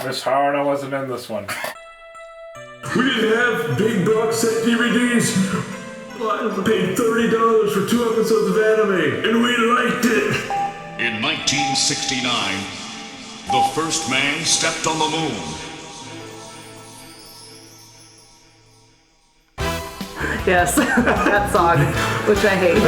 Miss Howard, I wasn't in this one. We didn't have big box set DVDs. I paid $30 for 2 episodes of anime, and we liked it. In 1969, the first man stepped on the moon. Yes, that song, which I hate.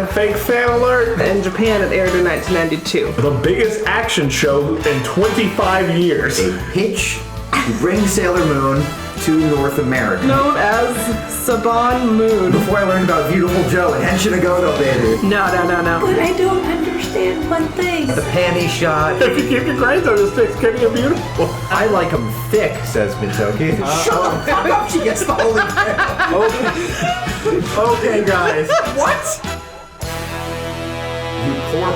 Fake fan alert! In Japan, it aired in 1992. The biggest action show in 25 years. A pitch to bring Sailor Moon to North America. Known as Saban Moon. Before I learned about Beautiful Joe and Henshin a Go-Go, baby. No. But I don't understand one thing. The panty shot. If you keep your grades on your sticks, can you beautiful? I like them thick, says Mitoki. Shut the fuck up, she gets the holy grail. Okay, guys. What? You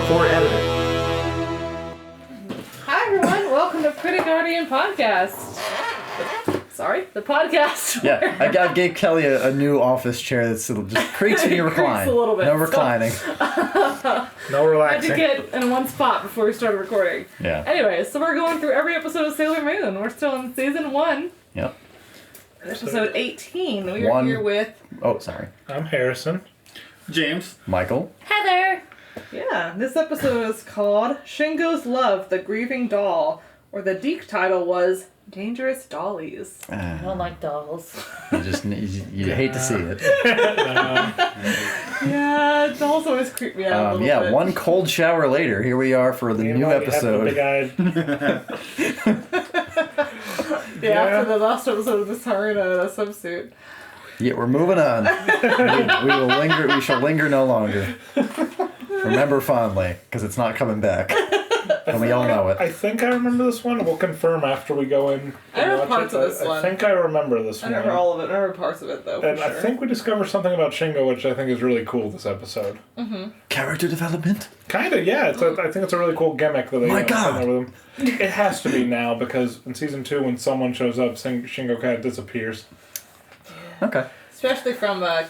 poor editor. Hi everyone, welcome to Critic Guardian Podcast. Sorry, the podcast. Yeah, I gave Kelly a new office chair that's just creaks when you recline. Creaks a little bit. No reclining. No relaxing. I had to get in one spot before we started recording. Yeah. Anyway, so we're going through every episode of Sailor Moon. We're still in season 1. Yep. Episode 18. We are here with... Oh, sorry. I'm Harrison. James. Michael. Heather. Yeah, this episode is called Shingo's Love, the Grieving Doll, or the Deke title was Dangerous Dollies. I don't like dolls. You hate to see it. Yeah, dolls always creep me out a little bit. One cold shower later, here we are for the new episode. After the last episode of Miss Harina in a swimsuit. Yeah, we're moving on. We shall linger no longer. Remember fondly, because it's not coming back. And we all know it. I think I remember this one. We'll confirm after we go in. I remember parts of this one. I think I remember this one. I remember all of it. I remember parts of it, though, And I think we discovered something about Shingo, which I think is really cool this episode. Mm-hmm. Character development? Kind of, yeah. I think it's a really cool gimmick that they My God. with him. It has to be now, because in Season 2, when someone shows up, Shingo kind of disappears. Okay. Especially from a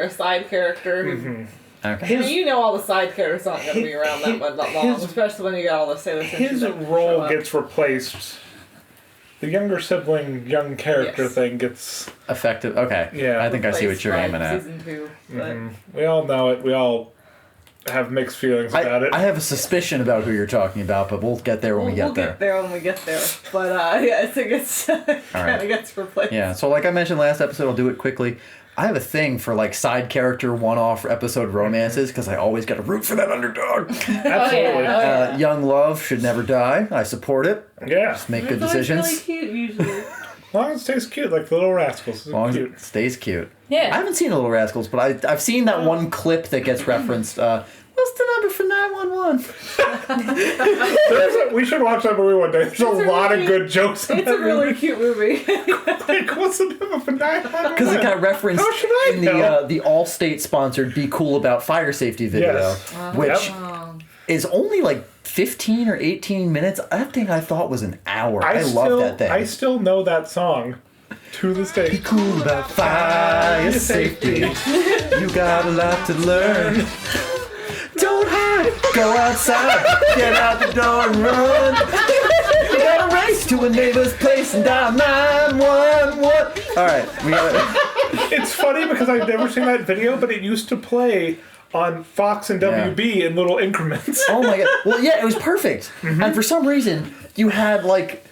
side character. Mm-hmm. Okay. I mean, you know all the side characters aren't going to be around that long, especially when you got all the Sailor His role gets replaced. The younger sibling, young character thing gets... Effective. Okay. Yeah. I think I see what you're aiming at. Season 2. But... We all know it. We all have mixed feelings about it. I have a suspicion about who you're talking about, but we'll get there when we get there. We'll get there when we get there. But I think it's kind of gets replaced. Yeah, so like I mentioned last episode, I'll do it quickly. I have a thing for like side character one-off episode romances because I always got to root for that underdog. Absolutely. Young love should never die. I support it. Yeah. Just make good decisions. It's really cute usually. As long as it stays cute, like the Little Rascals. As long as it stays cute. Yeah. I haven't seen the Little Rascals, but I've seen that one clip that gets referenced. What's the number for 911? We should watch that movie one day. There's a lot of good jokes in It's a really cute movie. Like, what's the number for 911? Because it got referenced in know? the Allstate sponsored "Be Cool About Fire Safety" video, Yes. which is only like 15 or 18 minutes. That thing I thought was an hour. I love that thing. I still know that song to this day. Be cool about fire safety. You got a lot to learn. Don't hide. Go outside. Get out the door and run. You gotta race to a neighbor's place and dial 911. All right, we got it. It's funny because I've never seen that video, but it used to play on Fox and WB in little increments. Oh my god. Well, yeah, it was perfect. Mm-hmm. And for some reason, you had like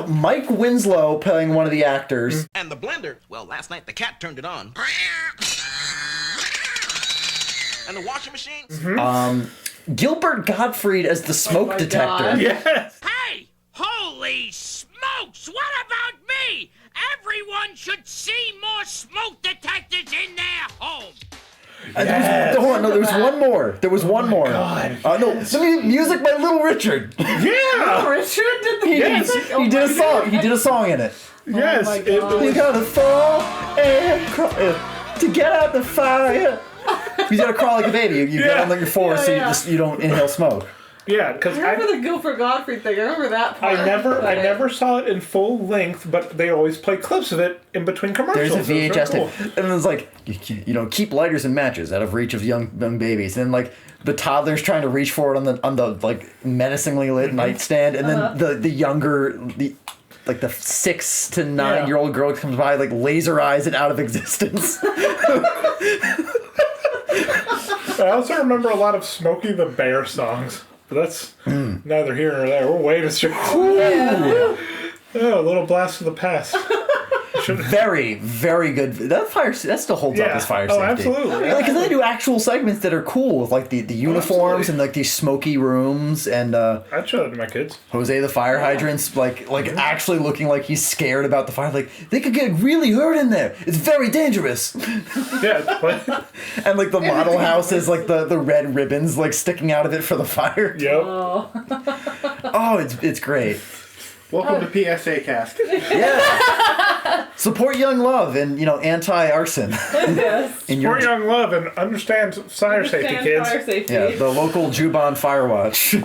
Mike Winslow playing one of the actors. And the blender, well, last night the cat turned it on. And the washing machine? Mm-hmm. Gilbert Gottfried as the smoke detector. God. Yes. Hey! Holy smokes! What about me? Everyone should see more smoke detectors in their home. There was one more. There was one more. God. No, the music by Little Richard. Yeah. Little Richard did the music? He did a song. He did a song in it. Yes. Oh my God. You gotta fall and crawl to get out the fire. You gotta crawl like a baby. You get on your forest so you don't inhale smoke. Yeah, because I remember the Guilford Godfrey thing. I remember that part. I never saw it in full length, but they always play clips of it in between commercials. There's a It was VHS very tape, and it's like keep lighters and matches out of reach of young babies, and like the toddler's trying to reach for it on the like menacingly lit nightstand, and then the younger the 6 to 9 year old girl comes by, like laser eyes it out of existence. I also remember a lot of Smokey the Bear songs, but that's neither here nor there. We're way to Oh, a little blast of the past. Very, very good. That still holds up as fire safety. Oh, absolutely. Because they do actual segments that are cool with like the uniforms and like these smoky rooms and I'd show that to my kids. Jose the fire hydrants like actually looking like he's scared about the fire. Like they could get really hurt in there. It's very dangerous. Yeah. And like the model house is like the red ribbons like sticking out of it for the fire. Yep. Oh, it's great. Welcome to PSA Cast. Yeah. Support young love and anti-arson. Yes. Support young love and understand fire safety, kids. Fire safety. Yeah, the local Juban Fire Watch.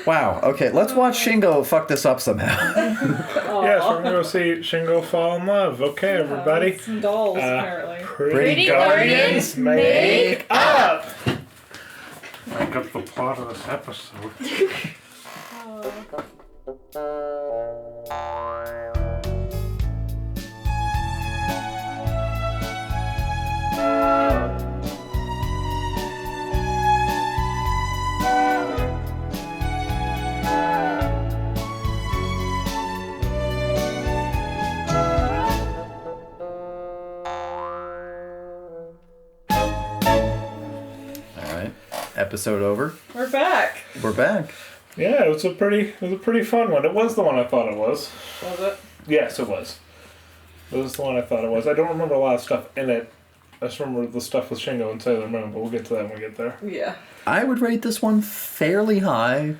Wow. Okay, let's watch Shingo fuck this up somehow. Yes, we're gonna go see Shingo fall in love. Okay, everybody. Some dolls, apparently. Pretty guardians make up. Make up the plot of this episode. Episode over. We're back. We're back. Yeah, it was a pretty fun one. It was the one I thought it was. Was it? Yes, it was. It was the one I thought it was. I don't remember a lot of stuff in it. I just remember the stuff with Shingo and Sailor Moon, but we'll get to that when we get there. Yeah. I would rate this one fairly high.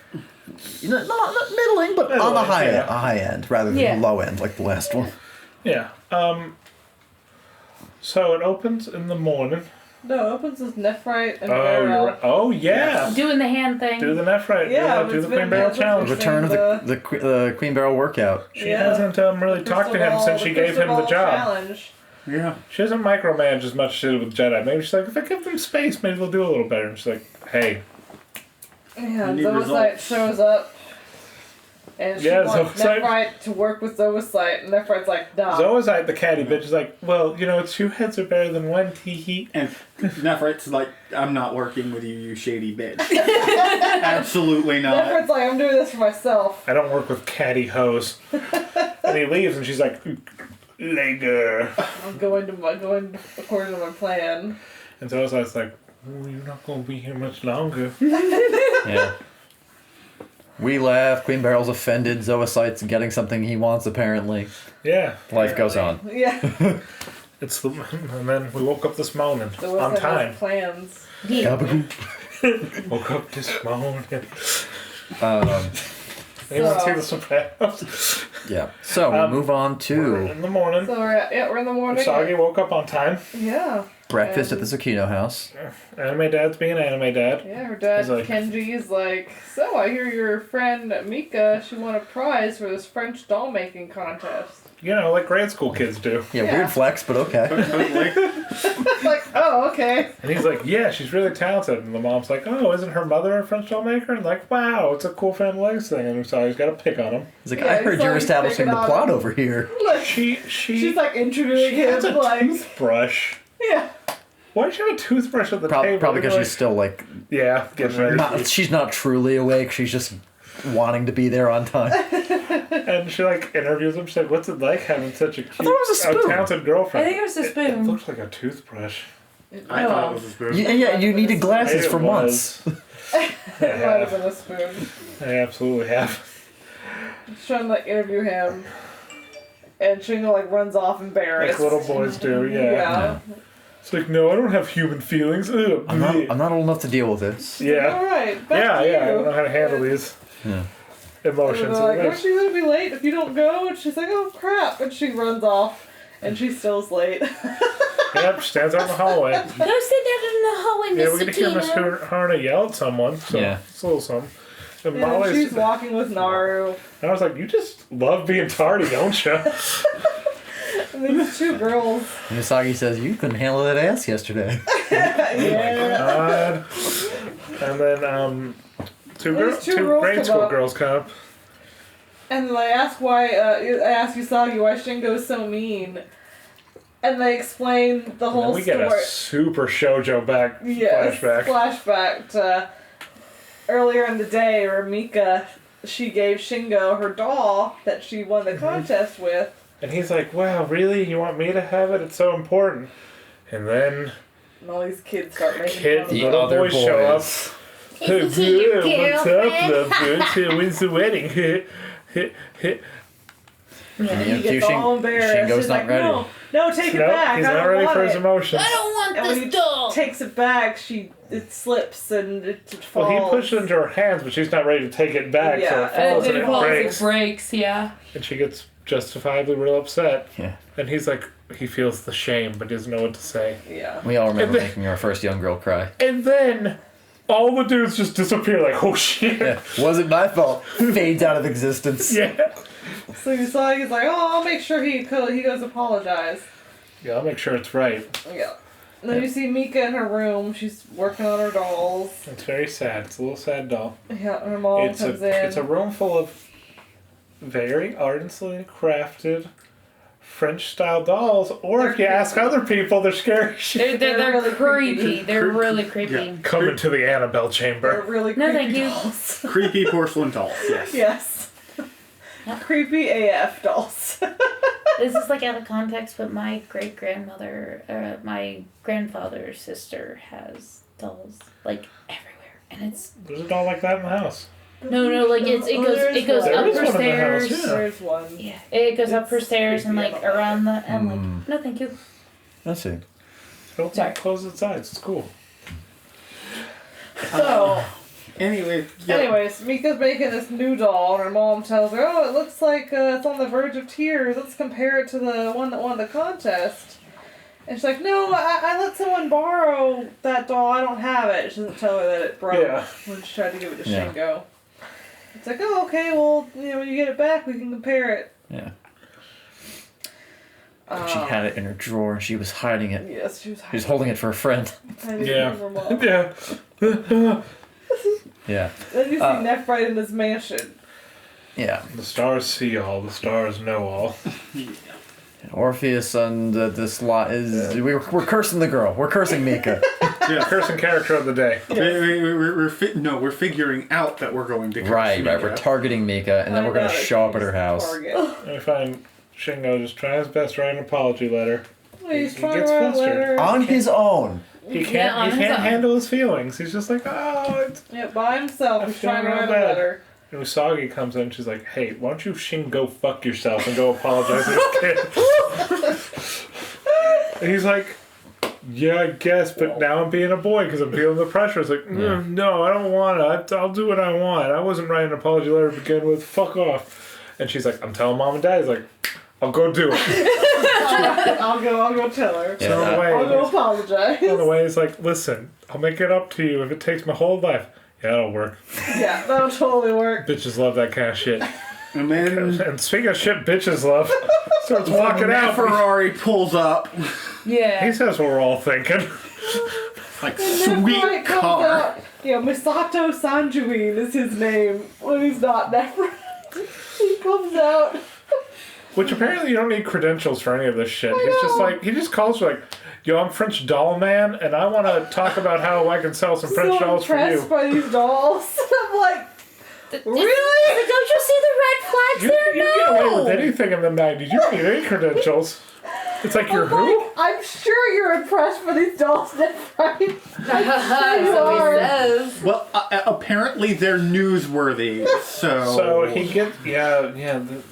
Not middling, but on the high end rather than low end like the last one. Yeah. So it opens in the morning. No, it opens with Nephrite and Oh, Barrel. you're right. Oh, yeah. Doing the hand thing. Do the Nephrite. Yeah, do the Queen Barrel Challenge. Return of the Queen Barrel workout. She hasn't really talked to him since she gave him the job. Challenge. Yeah. She hasn't micromanaged as much as she did with Jedi. Maybe she's like, if I give them space, maybe they'll do a little better. And she's like, hey. Yeah, Zoisite shows up. And she wants Nephrite to work with Zoisite, and Nephrite's like, nah. Zoisite, the catty bitch, is like, well, 2 heads are better than 1, hee. And Nephrite's like, I'm not working with you, you shady bitch. Absolutely not. Nephrite's like, I'm doing this for myself. I don't work with catty hoes. And he leaves, and she's like, later. I'm going according to my plan. And Zoisite's like, oh, you're not going to be here much longer. Yeah. We laugh. Queen Barrel's offended. Zoisite's getting something he wants, apparently. Yeah. Life goes on. Yeah. And then we woke up this morning on time. Plans. Woke up this morning. Anyone see The Sopranos? Yeah. So we move on to we're in the morning. So we're in the morning. Usagi woke up on time. Yeah. breakfast at the Zucchino house. Anime dad's being anime dad. Yeah, her dad, Kenji's like, so I hear your friend Mika, she won a prize for this French doll making contest. You know, like grade school kids do. Yeah, weird flex, but okay. Like, oh, okay. And he's like, yeah, she's really talented. And the mom's like, oh, isn't her mother a French doll maker? And like, wow, it's a cool fan legs thing. And so he's got to pick on him. He's like, I heard you're establishing the plot over here. Like, she's like introducing him has a like toothbrush. Yeah. Why does she have a toothbrush at the table? Probably because she's still like... Yeah, getting ready. She's not truly awake. She's just wanting to be there on time. And she like interviews him. She's like, what's it like having such a cute, spoon. talented girlfriend? I think it was a spoon. It looks like a toothbrush. I thought it was a spoon. Yeah, you needed glasses for months. It might have been a spoon. I absolutely have. She's trying to like interview him. And Shingo like runs off embarrassed. Like little boys do, yeah. It's like, no, I don't have human feelings. Ugh, I'm not old enough to deal with this. Yeah. Alright, Yeah, I don't know how to handle these emotions. Like, aren't you gonna be late if you don't go? And she's like, oh crap, and she runs off, and she still's late. Yep, stands out in the hallway. Go sit down in the hallway, Yeah, Miss we get to hear Miss Harna yell at someone. So Yeah. it's a little something. And Yeah, Molly's, she's walking with Naru. and I was like, you just love being tardy, don't you? And these two girls. And Usagi says, you couldn't handle that ass yesterday. Yeah. And then two girls grade come school up. girls come up. And I ask I ask Usagi why Shingo's so mean. And they explain the And whole then we get story. a super shoujo Yes, flashback. flashback to earlier in the day where Mika, she gave Shingo her doll that she won the contest with. And he's like, wow, really? You want me to have it? It's so important. And then And all these kids start making fun of The her. little other boys show up. boys. Hey, Is he your what's up, girlfriend? lovebirds? When's the wedding? Yeah, And he you gets know, all embarrassed. Shingo's He's not like, ready. No, take it Nope, back. he's I not don't ready want for his it. emotions. I don't want And when this he doll. takes it back, it slips and it falls. Well, he pushes it into her hands, but she's not ready to take it back, so Yeah, it falls and it it falls, breaks. it breaks, yeah. And she gets justifiably real upset. Yeah. And he's like, he feels the shame, but doesn't know what to say. Yeah. We all remember And then- making our first young girl cry. And then all the dudes just disappear like, oh shit. Yeah. Wasn't my fault. Fades out of existence. Yeah. So Usagi's like, oh, I'll make sure he goes apologize. Yeah, I'll make sure it's right. Yeah. And then you see Mika in her room. She's working on her dolls. It's very sad. It's a little sad doll. Yeah, and her mom comes in. It's a room full of very artfully crafted French-style dolls, or if you ask other people, they're scary shit. They're really creepy. creepy. They're really creepy. Yeah. Come into the Annabelle They're chamber. really No, creepy thank you. dolls. Creepy porcelain dolls. Yes. Yes. Creepy AF dolls. This is like out of context, but my my grandfather's sister has dolls like everywhere, and it's There's a doll like that in the house. no, like it goes There up is her one in the stairs. house, yeah. There's one. Yeah, it goes up her stairs and creepy, like I don't around the and like no, thank you. Let's see. Don't Sorry. close its sides. It's cool. So, Anyway, yeah. anyways, Mika's making this new doll, and her mom tells her, oh, it looks like it's on the verge of tears. Let's compare it to the one that won the contest. And she's like, no, I let someone borrow that doll. I don't have it. She doesn't tell her that it broke Yeah. when she tried to give it to Yeah. Shingo. It's like, oh, okay, well, when you get it back, we can compare it. Yeah. She had it in her drawer and she was hiding it. Yes, she was She was holding it for a friend. hiding Yeah. it from her mom. Yeah. Yeah. Then you see Nephrite in this mansion. Yeah. The stars see all. The stars know all. Orpheus and this lot is we're cursing the girl. We're cursing Mika. Yeah. Cursing character of the day. We're figuring out that we're going to curse right. Mika. We're targeting Mika, and then we're gonna show up at her house. Target. And we find Shingo just trying his best to write an apology letter. He's He trying gets to write a flustered. letter. On his own. He Yeah, can't. on He his can't own. handle his feelings. He's just like, oh. It's... Yeah, by himself. I'm He's trying to feeling write a real bad. letter. And Usagi comes in. And she's like, hey, why don't you Shingo fuck yourself and go apologize to this kid? And he's like, yeah, I guess, but now I'm being a boy because I'm feeling the pressure. It's like, no, I don't want to. I'll do what I want. I wasn't writing an apology letter to begin with. Fuck off. And she's like, I'm telling mom and dad. He's like, I'll go do it. I'll go tell her. Yeah, So on the way, I'll go apologize. on the way, he's like, listen, I'll make it up to you if it takes my whole life. Yeah, that'll work. Yeah, that'll totally work. Bitches love that kind of shit. And then And speaking of shit bitches love, starts walking out. Ferrari pulls up. Yeah. He says what we're all thinking. Like, And sweet Nephrite comes car. out. Yeah, Misato Sanjuin is his name when he's not Nephrite. He comes out. Which apparently you don't need credentials for any of this shit. He's just like, he just calls you like, yo, I'm French doll man, and I want to talk about how I can sell some French So dolls for impressed you. by these dolls. I'm like, really? Don't you see the red flags You there? get No. away with anything in the 90s. You don't need any credentials. It's like, you're I'm who? like, I'm sure you're impressed by these dolls, Nephrite. That's You what are. he says. Well, apparently they're newsworthy, so... So he gets, the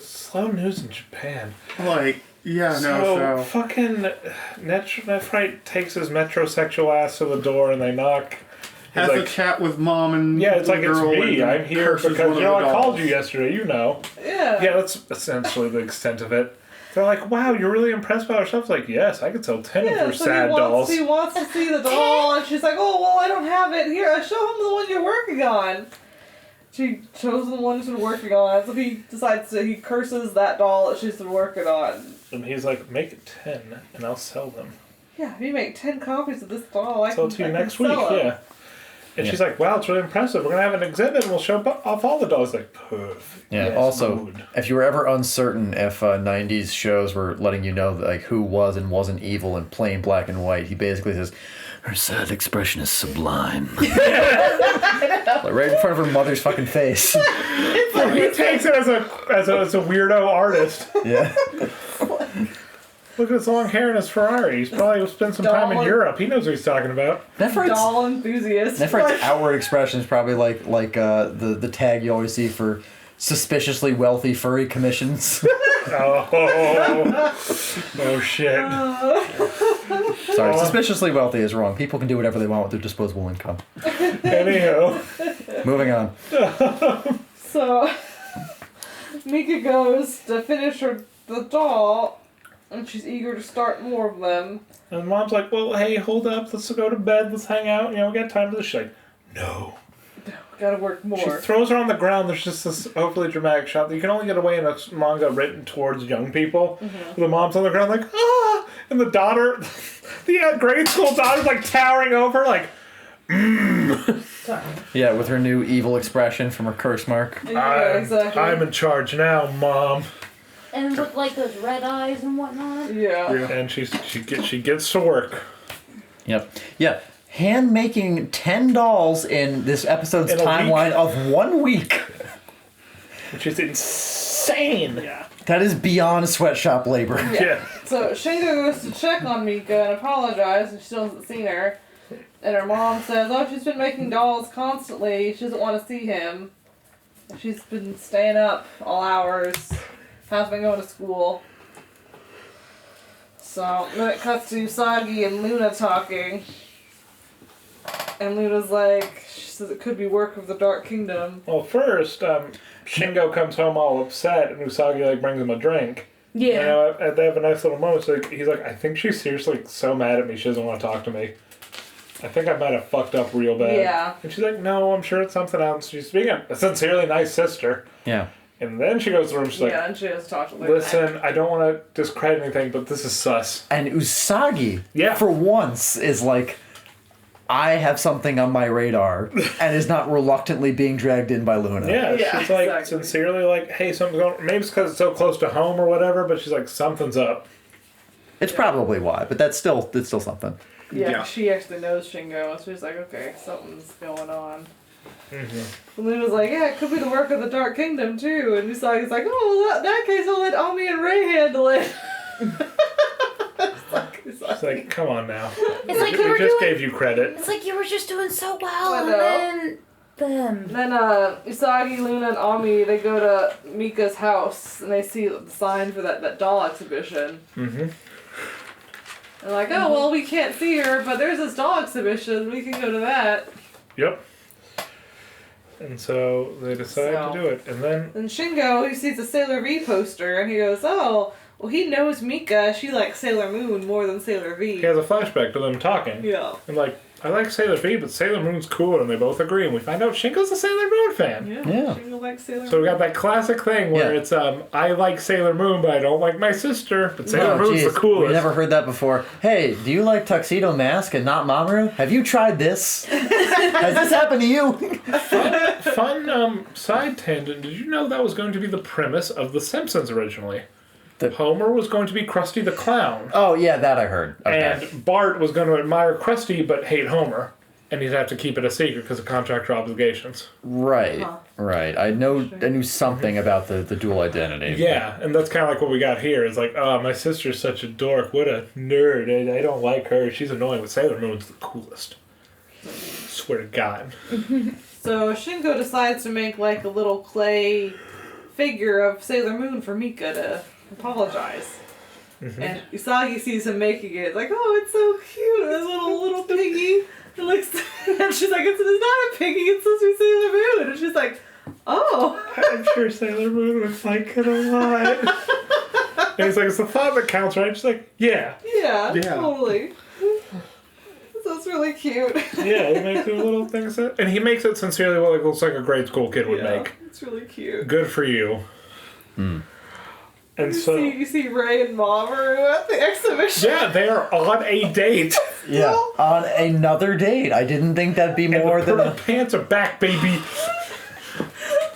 slow news in Japan. Like, yeah, So fucking Nephrite takes his metrosexual ass to the door and they knock. He's Has like, a chat with mom and yeah, it's like, it's girl me. and I'm here curses because, one you know, of the I called dolls. you yesterday, you know. Yeah. Yeah, that's essentially the extent of it. They're like, wow, you're really impressed by our stuff. It's like, yes, I could sell 10 of your so sad dolls. He wants to see the doll, and she's like, oh, well, I don't have it. Here, show him the one you're working on. She shows him the one she's been working on, so he curses that doll that she's been working on. And he's like, make 10, and I'll sell them. Yeah, if you make 10 copies of this doll, I Sell can it to you I next can week, sell 'em. yeah. And she's like, wow, it's really impressive. We're going to have an exhibit, and we'll show off all the dolls. Like, perfect. Yeah. Yes, Also, mood. if you were ever uncertain if '90s shows were letting you know like who was and wasn't evil in plain black and white, he basically says, "Her sad expression is sublime." Like right in front of her mother's fucking face. He takes it as a weirdo artist. Yeah. Look at his long hair and his Ferrari. He's probably spent some time in Europe. He knows what he's talking about. Doll enthusiast. Nefert's outward expression is probably like the tag you always see for suspiciously wealthy furry commissions. Oh shit. Sorry, suspiciously wealthy is wrong. People can do whatever they want with their disposable income. Anywho. Moving on. So, Mika goes to finish the doll, and she's eager to start more of them. And Mom's like, well, hey, hold up. Let's go to bed. Let's hang out. We got time for this. She's like, no. Gotta work more. She throws her on the ground. There's just this hopefully dramatic shot that you can only get away in a manga written towards young people. Mm-hmm. The mom's on the ground like, ah! And the daughter, the grade school daughter's like towering over like, Yeah, with her new evil expression from her curse mark. Yeah, exactly. I'm in charge now, Mom. And with like those red eyes and whatnot. Yeah. And she gets to work. Yep. Yeah. Hand making 10 dolls in this episode's timeline of 1 week. Which is insane. Yeah. That is beyond sweatshop labor. Yeah. So Shingo goes to check on Mika and apologize, and she still hasn't seen her. And her mom says, oh, she's been making dolls constantly. She doesn't want to see him. She's been staying up all hours. Hasn't been going to school. So then it cuts to Usagi and Luna talking. And Luna's like, she says it could be work of the Dark Kingdom. Well, first, Shingo comes home all upset, and Usagi brings him a drink. Yeah. And they have a nice little moment. So he's like, I think she's seriously so mad at me, she doesn't want to talk to me. I think I might have fucked up real bad. Yeah. And she's like, no, I'm sure it's something else. She's being a sincerely nice sister. Yeah. And then she goes to the room, she's like, and she has to talk to Luna. listen, I don't want to discredit anything, but this is sus. And Usagi, for once, is like, I have something on my radar, and is not reluctantly being dragged in by Luna. Yeah, she's like, sincerely like, hey, something's going on. Maybe it's because it's so close to home or whatever, but she's like, something's up. It's probably why, but it's still something. Yeah, she actually knows Shingo, so she's like, okay, something's going on. Mm-hmm. And Luna's like, yeah, it could be the work of the Dark Kingdom, too. And Usagi's like, oh, well, in that case, I'll let Ami and Ray handle it. It's like, come on now. It's like we just gave you credit. It's like you were just doing so well, I and know. then Then Usagi, Luna, and Ami, they go to Mika's house, and they see the sign for that doll exhibition. Mm-hmm. They're like, oh, well, we can't see her, but there's this doll exhibition. We can go to that. Yep. And so they decide to do it. And then Shingo, he sees a Sailor V poster, and he goes, oh, well, he knows Mika. She likes Sailor Moon more than Sailor V. he has a flashback to them talking. Yeah. And like, I like Sailor V, but Sailor Moon's cooler, and they both agree. And we find out Shingo's a Sailor Moon fan. Yeah. Shingo likes Sailor Moon. So we got that classic thing where it's, I like Sailor Moon, but I don't like my sister. But Sailor Moon's the coolest. We never heard that before. Hey, do you like Tuxedo Mask and not Mamoru? Have you tried this? Has this happened to you? Fun side tangent. Did you know that was going to be the premise of The Simpsons originally? Homer was going to be Krusty the Clown. Oh, yeah, that I heard. Okay. And Bart was going to admire Krusty but hate Homer. And he'd have to keep it a secret because of contractual obligations. Right, right. I knew something about the dual identity. Yeah, and that's kind of like what we got here. It's like, oh, my sister's such a dork. What a nerd. I don't like her. She's annoying, but Sailor Moon's the coolest. Swear to God. So Shingo decides to make like a little clay figure of Sailor Moon for Mika to apologize. Mm-hmm. And Usagi sees him making it. It's like, oh, it's so cute. This little piggy. It looks, and she's like, it's not a piggy. It's supposed to be Sailor Moon. And she's like, oh. I'm sure Sailor Moon would like it a lot. And he's like, it's the thought that counts, right? She's like, yeah. Yeah, Yeah. totally. So it's really cute. Yeah, he makes those little things. And he makes it sincerely what it looks like a grade school kid would make. It's really cute. Good for you. And You see Ray and Mamoru at the exhibition. Yeah, they are on a date. Yeah, on another date. I didn't think that'd be more than the pants are back, baby.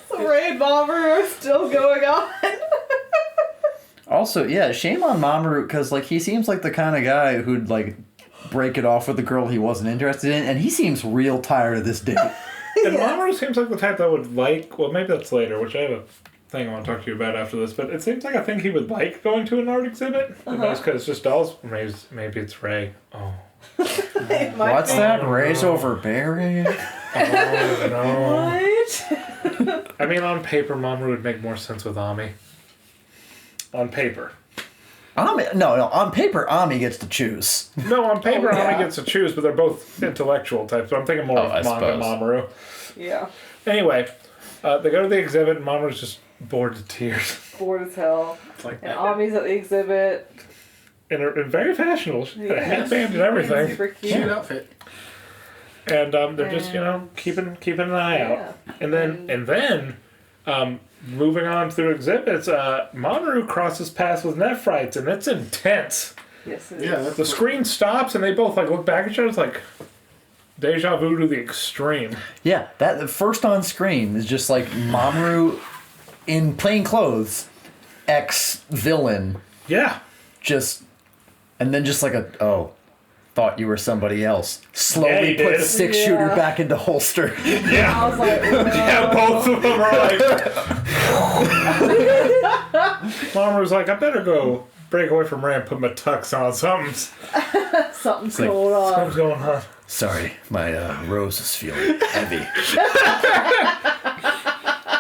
So Ray and Mamoru are still going on. Also, yeah, shame on Mamoru, because, like, he seems like the kind of guy who'd, like, break it off with a girl he wasn't interested in, and he seems real tired of this date. And Mamoru seems like the type that would like, well, maybe that's later, which I have a thing I want to talk to you about after this, but it seems like a thing he would like going to an art exhibit. Because it's just dolls. Maybe it's Ray. Oh. What's that? Ray's overbearing? Oh, no. What? I mean, on paper, Mamoru would make more sense with Ami. On paper. On paper, Ami gets to choose. No, on paper, yeah. Ami gets to choose, but they're both intellectual types. So I'm thinking more of I manga suppose. Mamoru. Yeah. Anyway, they go to the exhibit, and Mamoru's just bored to tears. Bored as hell. Like, and Ami's at the exhibit. and very fashionable. She's got a headband and everything. Super cute. Cute outfit. And they're just, keeping an eye out. And then moving on through exhibits, Mamoru crosses paths with Nephrite, and it's intense. Yes, it is. Yeah, The screen stops, and they both look back at each other. It's like deja vu to the extreme. Yeah, that first on screen is just like Mamoru in plain clothes, ex-villain. Yeah. And then just like thought you were somebody else. Slowly Yeah, put did. 6-shooter back into holster. Yeah. I was like, no. Yeah, both of them are like... Mamoru's like, I better go break away from Ray and put my tux on. Something's going on. Something's going on. Sorry, my rose is feeling heavy.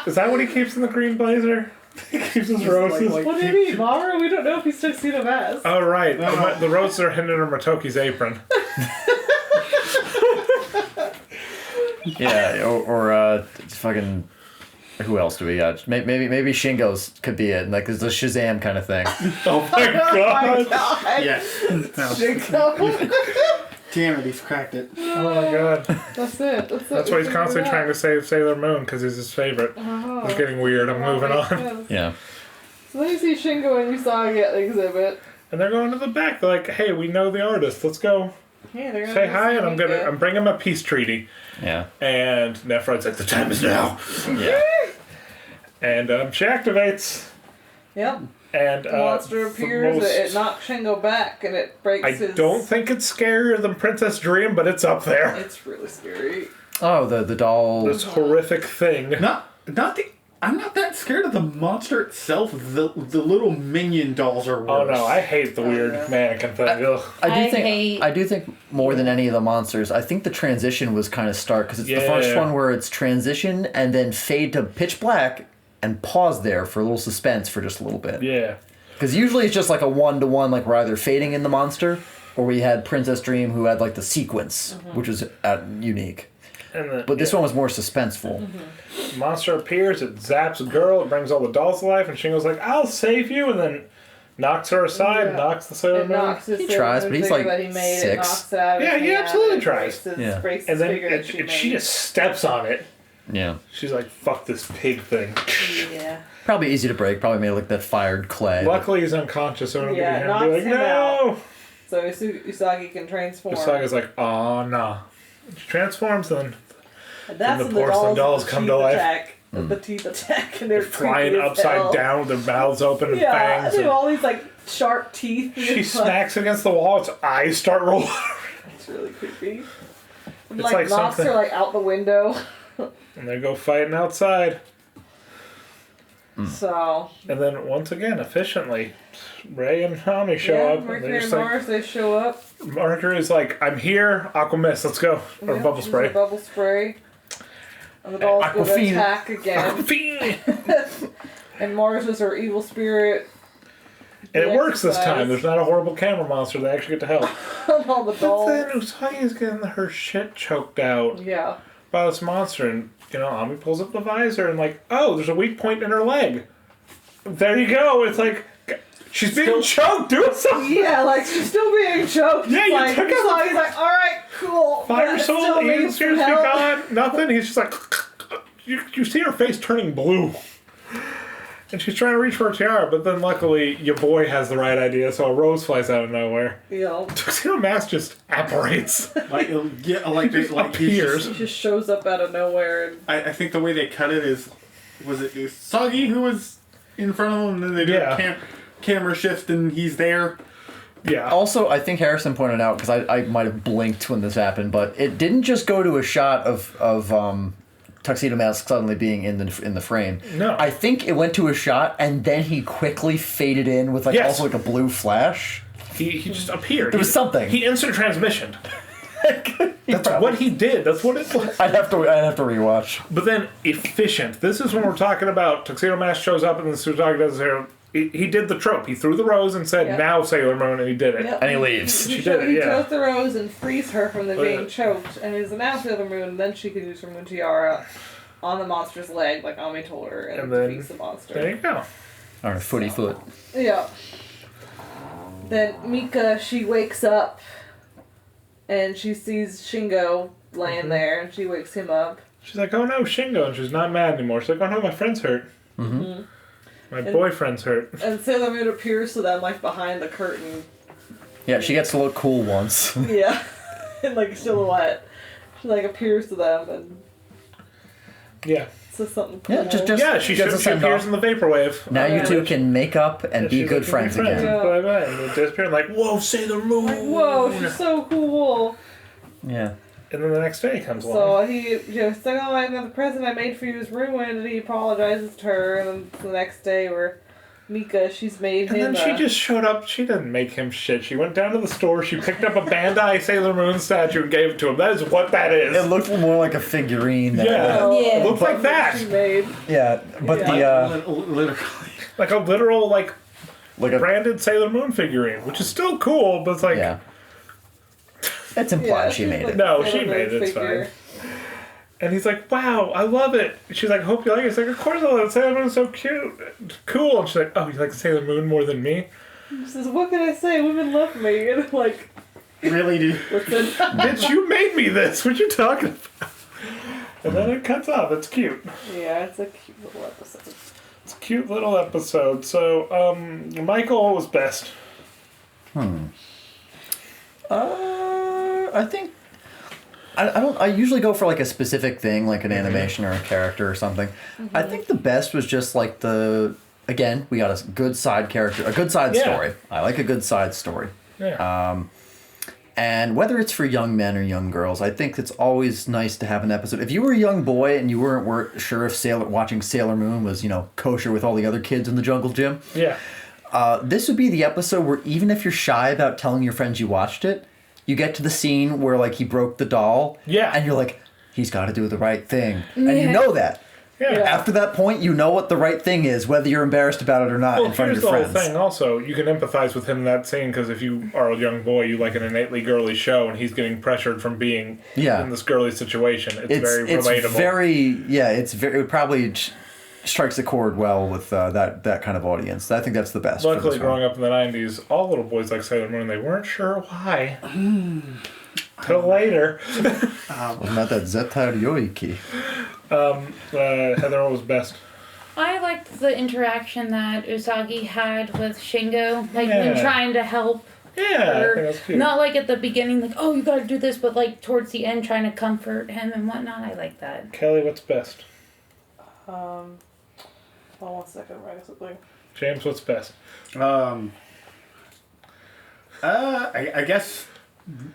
Is that what he keeps in the green blazer? He keeps his roses? What do you mean, Mamoru? We don't know if he's tuxedo mask. Oh, right. The roses are hidden under Motoki's apron. Yeah, or fucking... Who else do we got? Maybe Shingo's could be it. Like, it's a Shazam kind of thing. Oh my god. Yes. Shingo. Damn it, he's cracked it. Oh my god. That's it. That's why he's constantly trying to save Sailor Moon, because he's his favorite. It's getting weird. I'm moving on. Yeah. So then you see Shingo and Usagi at the exhibit. And they're going to the back. They're like, hey, we know the artist. Let's go Yeah, they're say hi, and I'm bringing him a peace treaty. Yeah. And Nephrite's like, the time is now. Yeah. And she activates. Yep. And The monster appears, it knocks Shingo back, and it breaks his... I don't think it's scarier than Princess Dream, but it's up there. It's really scary. Oh, the doll... This horrific thing. I'm not that scared of the monster itself. The little minion dolls are worse. Oh no, I hate the weird mannequin thing. I do think more than any of the monsters, I think the transition was kind of stark, because it's the first one where it's transition and then fade to pitch black and pause there for a little suspense for just a little bit. Yeah. Because usually it's just like a one-to-one, like we're either fading in the monster, or we had Princess Dream who had like the sequence, which was unique. But this one was more suspenseful. Monster appears, it zaps a girl, it brings all the dolls to life, and Shingo's like, I'll save you, and then knocks her aside, knocks the Sailor Moon. He tries, but he's like that he made, 6. It knocks it out of Yeah, his he hand, absolutely and tries. breaks And the then figure that she she made. just steps on it. Yeah. She's like, fuck this pig thing. Yeah. Probably easy to break, probably made like that fired clay. Luckily he's unconscious, so it'll Yeah, be knocks him be like, him no! out. So Usagi can transform. Usagi's like, oh nah. She transforms, then And that's the when the porcelain dolls the come teeth to life. attack. The teeth attack, and they're flying creepy as upside hell. down with their mouths open and Yeah, fangs. they have And all these like sharp teeth. she smacks against the wall, its eyes start rolling. It's really creepy. And, It's like like knocks something- her like out the window. And they go fighting outside. So And then once again, efficiently, Ray and Tommy show yeah, up. And Mercury they're and just like, Mars they show up. Mercury's like, I'm here, Aqua Mist, let's go. Or Yeah, bubble uses spray. a bubble spray. And the dolls go to Aquafina. attack again. And Mars is her evil spirit. And it The works this exercise. time. There's not a horrible camera monster. They actually get to help. And all the But dolls. then Usagi's getting her shit choked out Yeah. by this monster. And, Ami pulls up the visor and like, oh, there's a weak point in her leg. There you go. It's like, She's being choked. Do something. Yeah, like she's still being choked. Yeah, you like, took he's out- like, he's like, all right, cool. Fire but soul, still Ian needs some appears to be help. gone. Nothing. He's just like, you see her face turning blue. And she's trying to reach for a tiara, but then luckily your boy has the right idea, so a rose flies out of nowhere. Yeah. Tuxedo Mask just apparates. appears. He just shows up out of nowhere. And I think the way they cut it is, was it Usagi who was in front of him, and then they do a camera shift, and he's there. Yeah. Also, I think Harrison pointed out, because I might have blinked when this happened, but it didn't just go to a shot of Tuxedo Mask suddenly being in the frame. No. I think it went to a shot, and then he quickly faded in with also like a blue flash. He just appeared. There was something. He instant transmissioned. That's what he did. That's what it was. I'd have to rewatch. But then efficient. This is when we're talking about Tuxedo Mask shows up and then Usagi does his hair. He did the trope. He threw the rose and said, "Now Sailor Moon," and he did it. Yep. And he leaves. He did it, He yeah. chose the rose and frees her from the Oh, being yeah. choked, and is now Sailor Moon. And then she can use her Moon Tiara on the monster's leg, like Ami told her, and then defeats the monster. There you go. Or footy foot. Yeah. Then Mika, she wakes up, and she sees Shingo laying there, and she wakes him up. She's like, "Oh no, Shingo," and she's not mad anymore. She's like, "Oh no, my friend's hurt. Mm-hmm. My boyfriend's hurt." And Sailor Moon appears to them, like, behind the curtain. Yeah, she gets to look cool once. Yeah. In, like, silhouette. She, like, appears to them and Yeah. says something cool. Yeah, just she gets a appears send-off. in the vaporwave. Now you two can make up and be she's good like, friends "We'll be again. Yeah. Bye-bye. And they disappear like, "Whoa, Sailor Moon!" Like, whoa, she's so cool. Yeah. And then the next day comes along. So he, he's like, "Oh, the present I made for you is ruined," and he apologizes to her. And then the next day, where Mika, she's made And him. then she just showed up. She didn't make him shit. She went down to the store. She picked up a Bandai Sailor Moon statue and gave it to him. That is what that is. It looked more like a figurine. Than It looked like that. She made. Yeah, but Literally. Like a literal, like a branded Sailor Moon figurine, which is still cool, but it's like... Yeah. It's implied she made it. No, she made it. It's fine. And he's like, "Wow, I love it." She's like, "Hope you like it." He's like, "Of course I love it. Sailor Moon's so cute. Cool." And she's like, "Oh, you like Sailor Moon more than me?" She says, "What can I say? Women love me." And I'm like, really, dude? listen. Bitch, you made me this. What you talking about? And then it cuts off. It's cute. Yeah, it's a cute little episode. It's a cute little episode. So, Michael, what was best? I think I usually go for like a specific thing, like an animation or a character or something. Mm-hmm. I think the best was just like again, we got a good side character, a good side story. I like a good side story. Yeah. And whether it's for young men or young girls, I think it's always nice to have an episode. If you were a young boy and you weren't sure if watching Sailor Moon was, kosher with all the other kids in the jungle gym, Yeah. this would be the episode where even if you're shy about telling your friends you watched it, you get to the scene where like he broke the doll. Yeah. And you're like, he's got to do the right thing. And you know that. Yeah. After that point, you know what the right thing is, whether you're embarrassed about it or not Well, in front of here's your the friends. whole thing also. You can empathize with him in that scene because if you are a young boy, you like an innately girly show and he's getting pressured from being in this girly situation. It's very relatable. It probably strikes a chord well with that kind of audience. I think that's the best. Luckily, growing up in the 90s, all little boys like Sailor Moon. They weren't sure why. Till later. Not that Zetai Yoiki. Heather, what was best? I liked the interaction that Usagi had with Shingo, like when Yeah. trying to help Yeah, her. I think that's cute. Not like at the beginning, like, "Oh, you gotta do this," but like towards the end, trying to comfort him and whatnot. I like that. Kelly, what's best? Hold on 1 second, I'm writing something. James, what's best? I guess,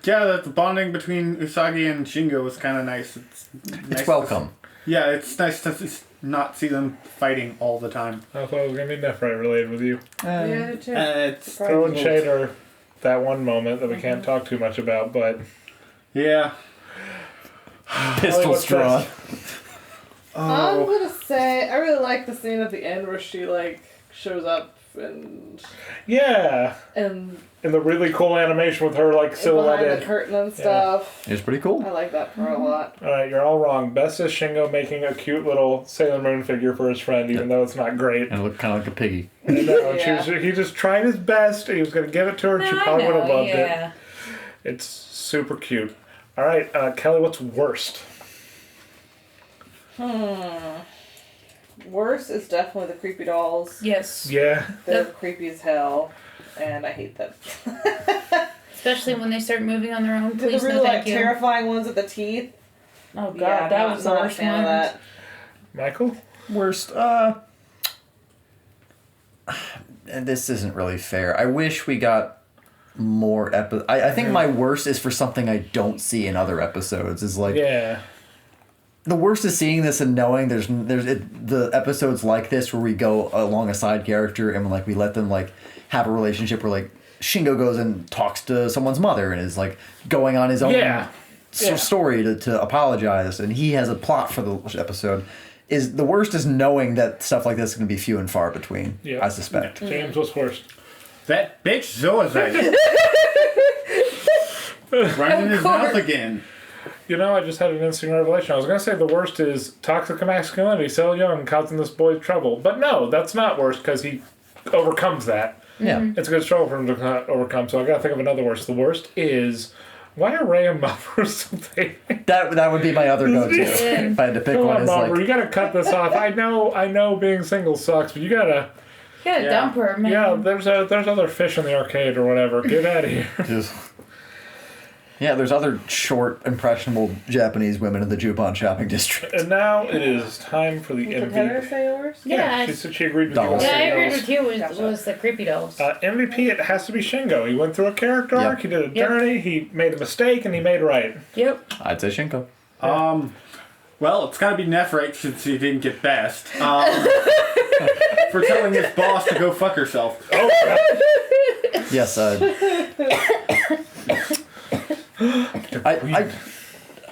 yeah, the bonding between Usagi and Shingo was kind of nice. It's nice welcome. It's nice to not see them fighting all the time. I thought it was going to be Nephrite related with you. Yeah, too. It's Throwing shade or that one moment that we can't talk too much about, but... Yeah. Pistols drawn. I'm gonna say I really like the scene at the end where she like shows up and Yeah. and the really cool animation with her like behind silhouetted. the curtain and stuff. It was pretty cool. I like that part a lot. Alright, you're all wrong. Best is Shingo making a cute little Sailor Moon figure for his friend, even though it's not great. And it looked kind of like a piggy. I know, Yeah. he just tried his best. He was going to give it to her. And she probably would have loved yeah. it. It's super cute. Alright, Kelly, what's worst? Worst is definitely the creepy dolls. Yes. Yeah. They're creepy as hell, and I hate them. Especially when they start moving on their own. The Please, really no, like thank you. terrifying ones with the teeth. Oh god, Yeah, that was the not a worst fan one. of that. Michael? Worst, and this isn't really fair. I wish we got more I think my worst is for something I don't see in other episodes. Is like Yeah. the worst is seeing this and knowing the episodes like this where we go along a side character and like we let them like have a relationship where like Shingo goes and talks to someone's mother and is like going on his own story to apologize, and he has a plot for the episode. Is the worst is knowing that stuff like this is going to be few and far between. Yeah. I suspect. James, what's worst? That bitch Zoazite. Running in his mouth again. You know, I just had an instant revelation. I was going to say the worst is toxic masculinity, so young, causing this boy trouble. But no, that's not worst because he overcomes that. Yeah. It's a good struggle for him to overcome, so I got to think of another worst. The worst is, why are Ray and Mummer something? That would be my other go-to. If I had to pick Come one. on, Is Mummer, like, you got to cut this off. I know being single sucks, but you got to... Yeah, dump her, man. Yeah, there's other fish in the arcade or whatever. Get out of here. yeah, there's other short, impressionable Japanese women in the Juban shopping district. And now it is time for the Did Heather MVP. say yours? Yeah. She said she agreed with Dolls. you. Yeah, I agreed with you. It was the creepy dolls. MVP, it has to be Shingo. He went through a character arc, he did a journey, he made a mistake, and he made right. Yep. I'd say Shinko. Well, it's got to be Nephrite since he didn't get best. For telling his boss to go fuck herself. Oh, Yes,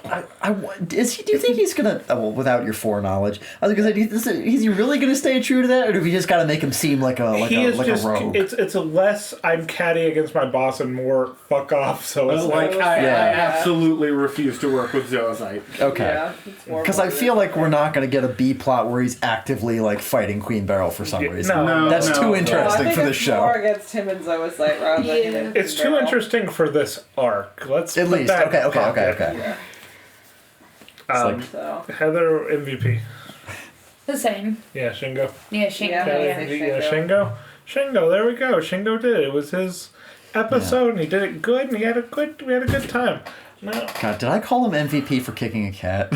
do you think he's gonna? Well, without your foreknowledge, I was gonna say, is he really gonna stay true to that, or do we just gotta make him seem like a rogue? It's a less I'm catty against my boss and more fuck off. So it's I absolutely refuse to work with Zoazite. Okay. Yeah, Because I feel like we're not gonna get a B plot where he's actively like fighting Queen Beryl for some reason. No, that's too I interesting think for this it's show. more against him and Zoazite rather than him and It's too interesting for this arc. Let's At put least. that in Okay. pocket. Yeah. So. Heather MVP. The same. Yeah, Shingo. Yeah, Shingo. Yeah. Shingo. Shingo. There we go. Shingo did it. It was his episode, and he did it good, and we had a good time. No. God, did I call him MVP for kicking a cat?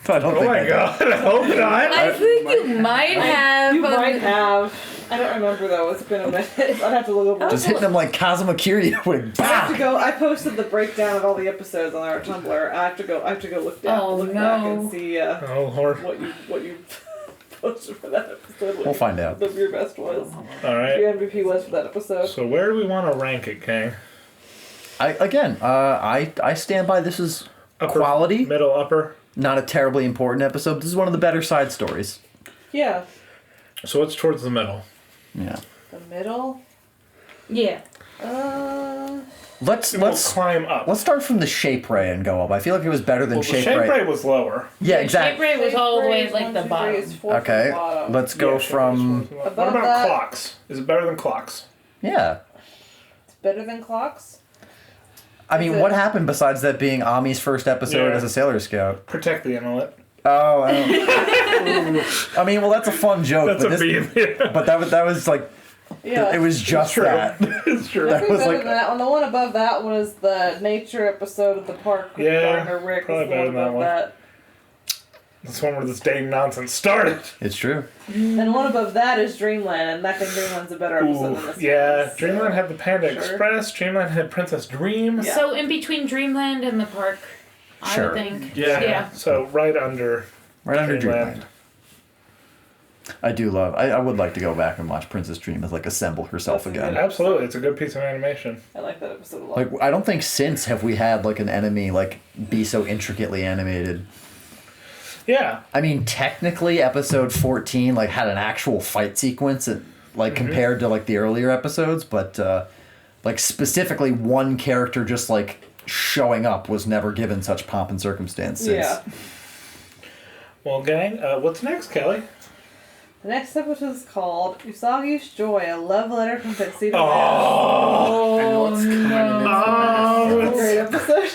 I don't Oh think my I did. god! I hope not. I think you might have. You might have. I don't remember though. It's been a minute. I'd have to look over. Just hitting him like Kazuma Kiryu with I have to go. I posted the breakdown of all the episodes on our Tumblr. I have to go look down, look back and see oh Lord. what you posted for that episode. We'll find out. What your best was. All right. Your MVP was for that episode. So where do we want to rank it, Kang? I stand by this is quality. Middle, upper. Not a terribly important episode. This is one of the better side stories. Yeah. So it's towards the middle. Yeah. The middle. Yeah. Let's climb up. Let's start from the Shape Ray and go up. I feel like it was better than Well, Shape the Shape Ray. Ray was lower. Yeah, exactly. Shape Ray was all the way at like the bottom. Okay, let's go from. What about clocks? Is it better than clocks? Yeah. It's better than clocks. I mean, what happened besides that being Ami's first episode as a Sailor Scout? Protect the inlet. Oh, I mean, well, that's a fun joke. That's but a beam. But that was like, Yeah. it was just that. It's true. That was better like, than that one. The one above that was the nature episode of the park with Garner Rick. probably Was better the than that above one. that. This one where this dang nonsense started. It's true. And one above that is Dreamland, and I think Dreamland's a better episode than this Yeah, one. Dreamland had the Panda Express. Dreamland had Princess Dream. Yeah. So in between Dreamland and the park, I would think. Yeah. So right under. Dreamland. I do love. I would like to go back and watch Princess Dream as like assemble herself again. Absolutely, it's a good piece of animation. I like that episode a lot. Like I don't think since have we had like an enemy like be so intricately animated. Yeah. I mean, technically, episode 14 like had an actual fight sequence. like compared to like the earlier episodes, but like specifically one character just like showing up was never given such pomp and circumstance. Yeah. Well, gang, what's next, Kelly? The next episode is called Usagi's Joy, a love letter from Tuxedo Oh, I know it's coming. It's a great episode.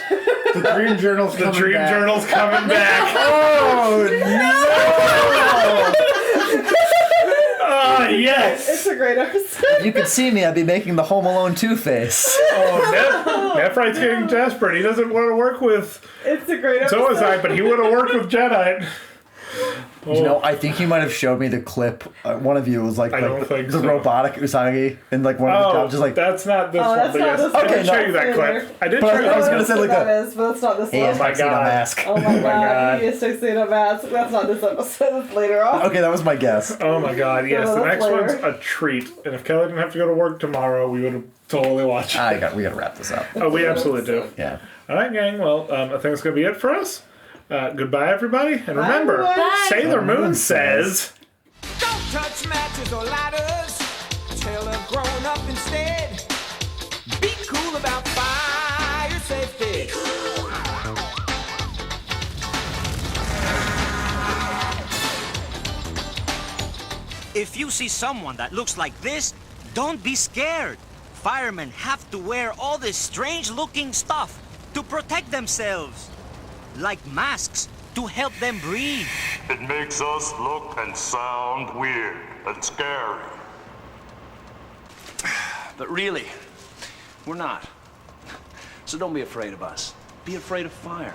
The Dream Journal's coming back. Journal's coming back. Oh no! Yes! It's a great episode. If you could see me, I'd be making the Home Alone 2 face. Oh, Nephrite's getting desperate. He doesn't want to work with It's a great episode. Zoazite, but he would have worked with Jedi. You know, I think you might have showed me the clip. One of you was like, the robotic Usagi, and like one of the jobs just like. That's not this one. That's But not yes, this I one. did show you that clip. I did show you I was that. gonna say like that is, but that's not this Hey, one. oh my god! Mask. Oh my god, he is Tuxedo Mask. That's not this episode, that's later on. Okay, that was my guess. Oh my god, yes. Yeah, The that's next later. one's a treat. And if Kelly didn't have to go to work tomorrow, we would have totally watched it. We gotta wrap this up. Oh, we absolutely do. Yeah. Alright, gang. Well, I think that's going to be it for us. Goodbye, everybody. And remember, Bye. Sailor Moon says... Don't touch matches or ladders. Tell her grown up instead. Be cool about fire safety. If you see someone that looks like this, don't be scared. Firemen have to wear all this strange-looking stuff to protect themselves. Like masks to help them breathe. It makes us look and sound weird and scary. But really, we're not. So don't be afraid of us. Be afraid of fire.